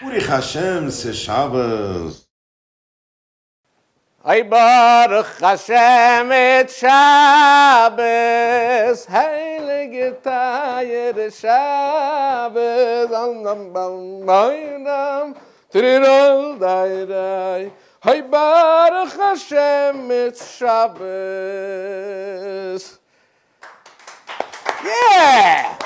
Baruch Hashem, c'est Shabbos. Ay Baruch Hashem, it's Shabbos. Heilige Tayir Shabbos. Hey Baruch Hashem, it's Shabbos. Yeah!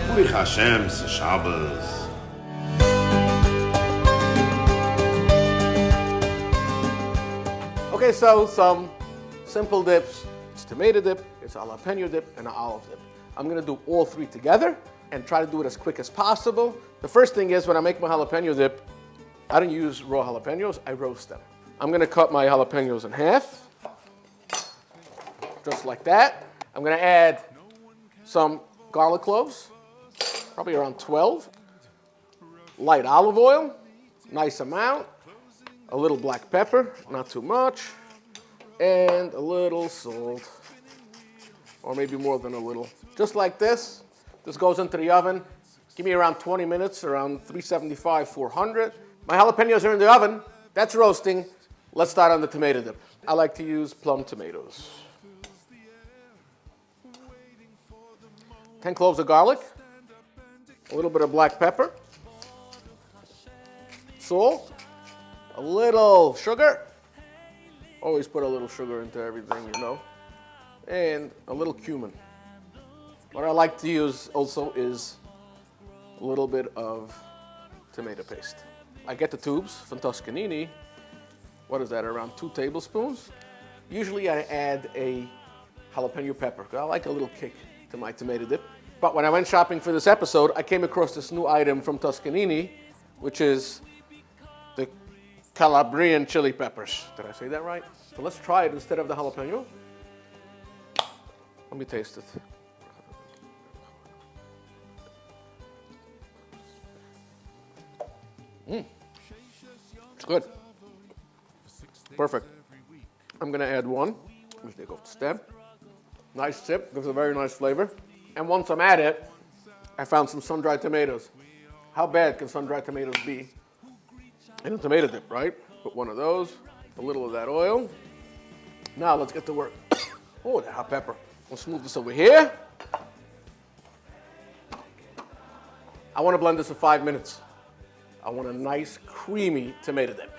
Baruch Hashem, c'est Shabbos. Okay, so some simple dips. It's tomato dip, it's jalapeno dip, and an olive dip. I'm gonna do all three together and try to do it as quick as possible. The first thing is when I make my jalapeno dip, I don't use raw jalapenos, I roast them. I'm gonna cut my jalapenos in half, just like that. I'm gonna add some garlic cloves, probably around 12. Light olive oil, nice amount. A little black pepper, not too much. And a little salt, or maybe more than a little. Just like this. This goes into the oven. Give me around 20 minutes, around 375, 400. My jalapenos are in the oven. That's roasting. Let's start on the tomato dip. I like to use plum tomatoes. 10 cloves of garlic. A little bit of black pepper. Salt. A little sugar. Always put a little sugar into everything, you know. And a little cumin. What I like to use also is a little bit of tomato paste. I get the tubes from Toscanini. What is that, around 2 tablespoons? Usually I add a jalapeno pepper, because I like a little kick to my tomato dip. But when I went shopping for this episode, I came across this new item from Toscanini, which is the Calabrian chili peppers. Did I say that right? So let's try it instead of the jalapeno. Let me taste it. It's good. Perfect. I'm gonna add one. Let me take off the stem. Nice sip, gives a very nice flavor. And once I'm at it, I found some sun-dried tomatoes. How bad can sun-dried tomatoes be in a tomato dip, right? Put one of those, a little of that oil. Now let's get to work. Oh, the hot pepper. Let's move this over here. I want to blend this for 5 minutes. I want a nice, creamy tomato dip.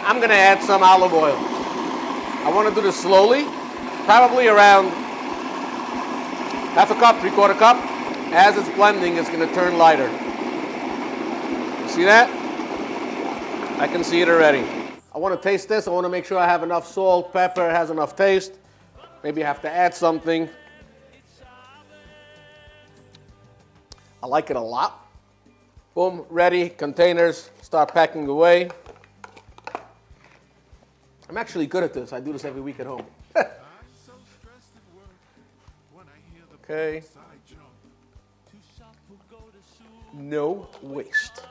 I'm going to add some olive oil. I want to do this slowly, probably around half a cup, 3/4 cup. As it's blending, it's going to turn lighter. You see that? I can see it already. I want to taste this. I want to make sure I have enough salt, pepper, it has enough taste. Maybe I have to add something. I like it a lot. Boom, ready, containers, start packing away. I'm actually good at this. I do this every week at home. Okay. No waste.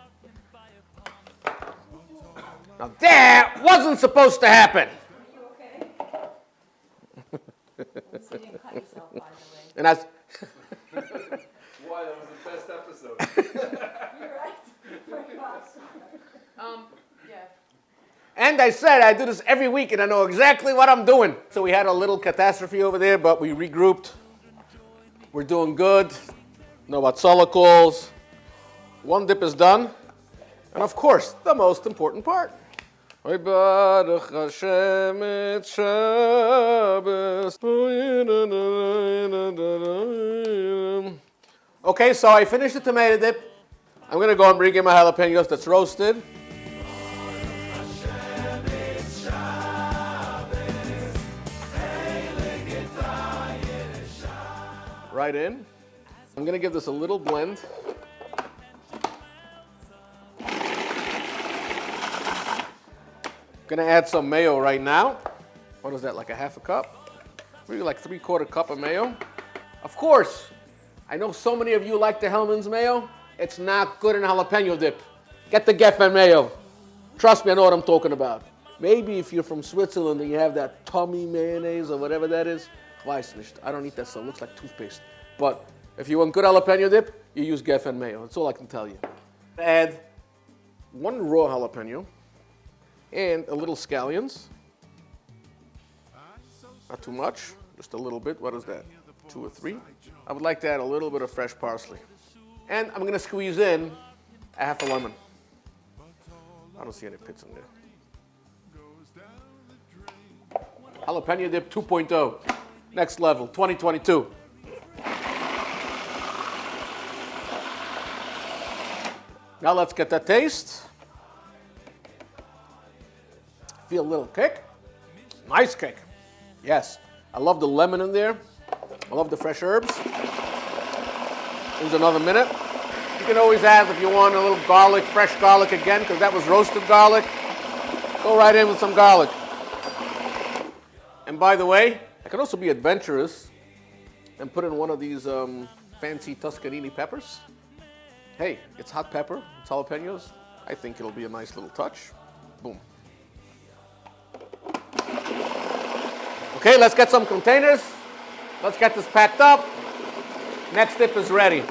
Now that wasn't supposed to happen. Are you okay? So you didn't cut yourself, by the way. And that's Why, that was the best episode. You're right. Yeah. And I said I do this every week and I know exactly what I'm doing. So we had a little catastrophe over there, but we regrouped. We're doing good. No Batzala calls. One dip is done. And of course, the most important part. Baruch Hashem, it's Shabbos. Okay, so I finished the tomato dip. I'm going to go and bring in my jalapenos that's roasted. Right in. I'm going to give this a little blend. Gonna add some mayo right now. What is that, like a half a cup? Maybe like 3/4 cup of mayo. Of course, I know so many of you like the Hellman's mayo. It's not good in jalapeno dip. Get the Geffen mayo. Trust me, I know what I'm talking about. Maybe if you're from Switzerland and you have that tummy mayonnaise or whatever that is, weiß nicht. I don't eat that stuff. It looks like toothpaste. But if you want good jalapeno dip, you use Geffen mayo. That's all I can tell you. Add 1 raw jalapeno and a little scallions. Not too much, just a little bit. What is that? 2 or 3? I would like to add a little bit of fresh parsley. And I'm gonna squeeze in a half a lemon. I don't see any pits in there. Jalapeno Dip 2.0. Next level, 2022. Now let's get that taste. Feel a little kick. Nice kick. Yes. I love the lemon in there. I love the fresh herbs. Here's another minute. You can always add, if you want, a little garlic, fresh garlic again, because that was roasted garlic. Go right in with some garlic. And by the way, I can also be adventurous and put in one of these fancy Tuscanini peppers. Hey, it's hot pepper, it's jalapenos. I think it'll be a nice little touch. Boom. Okay, let's get some containers. Let's get this packed up. Next dip is ready.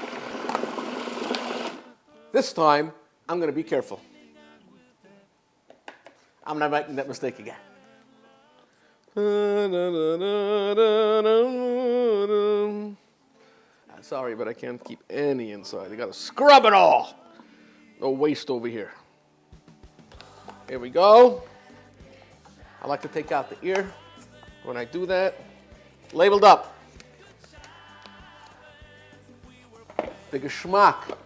This time, I'm going to be careful. I'm not making that mistake again. Sorry, but I can't keep any inside. You got to scrub it all. No waste over here. Here we go. I like to take out the ear when I do that. Labeled up. The geschmack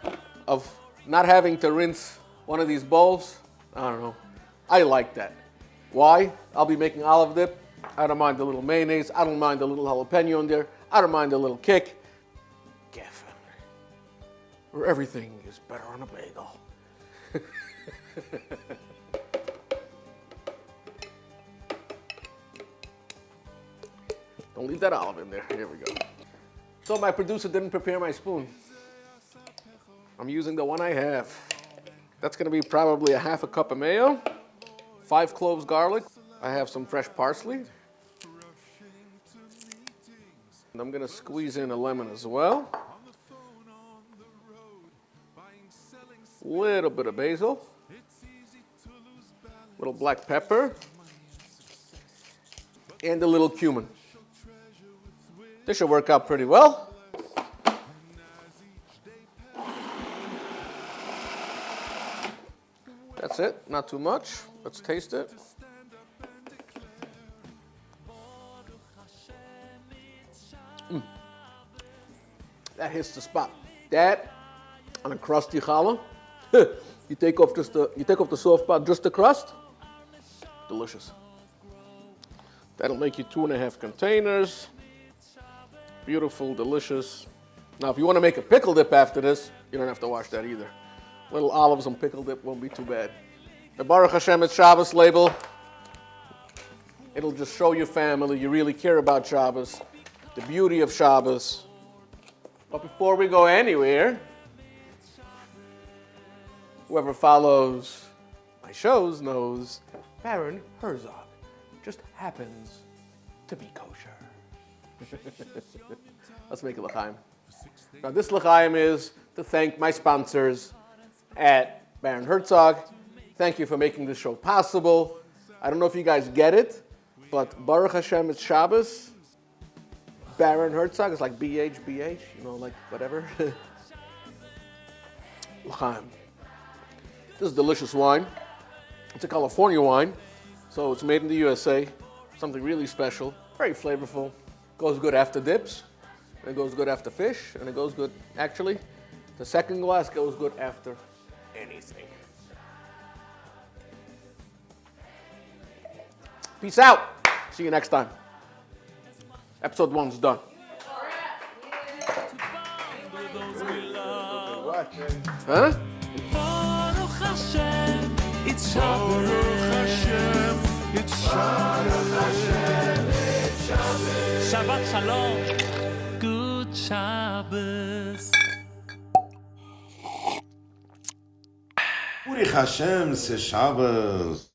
of not having to rinse one of these bowls, I don't know. I like that. Why? I'll be making olive dip. I don't mind the little mayonnaise. I don't mind the little jalapeno in there. I don't mind the little kick. Geffen. Where everything is better on a bagel. Don't leave that olive in there. Here we go. So my producer didn't prepare my spoon. I'm using the one I have. That's going to be probably a half a cup of mayo, 5 cloves garlic. I have some fresh parsley. And I'm going to squeeze in a lemon as well. Little bit of basil. Little black pepper. And a little cumin. This should work out pretty well. That's it, not too much. Let's taste it. That hits the spot. That on a crusty challah. You take off the soft part, just the crust. Delicious. That'll make you 2.5 containers. Beautiful, delicious. Now, if you want to make a pickle dip after this, you don't have to wash that either. Little olives on pickle dip won't be too bad. The Baruch Hashem, it's Shabbos label. It'll just show your family you really care about Shabbos, the beauty of Shabbos. But before we go anywhere, whoever follows my shows knows Baron Herzog just happens to be kosher. Let's make a l'chaim. Now this l'chaim is to thank my sponsors at Baron Herzog. Thank you for making this show possible. I don't know if you guys get it, but Baruch Hashem, it's Shabbos. Baron Herzog is like BH, you know, like whatever. L'chaim. This is delicious wine. It's a California wine, so it's made in the USA. Something really special, very flavorful. Goes good after dips, and it goes good after fish, and it goes good, actually, the second glass goes good after anything. Peace out. See you next time. Episode 1's done. Huh? Baruch Hashem, it's Shabbos. Shabbat Shalom. Good Shabbos. Uri Hashem se Shabbos.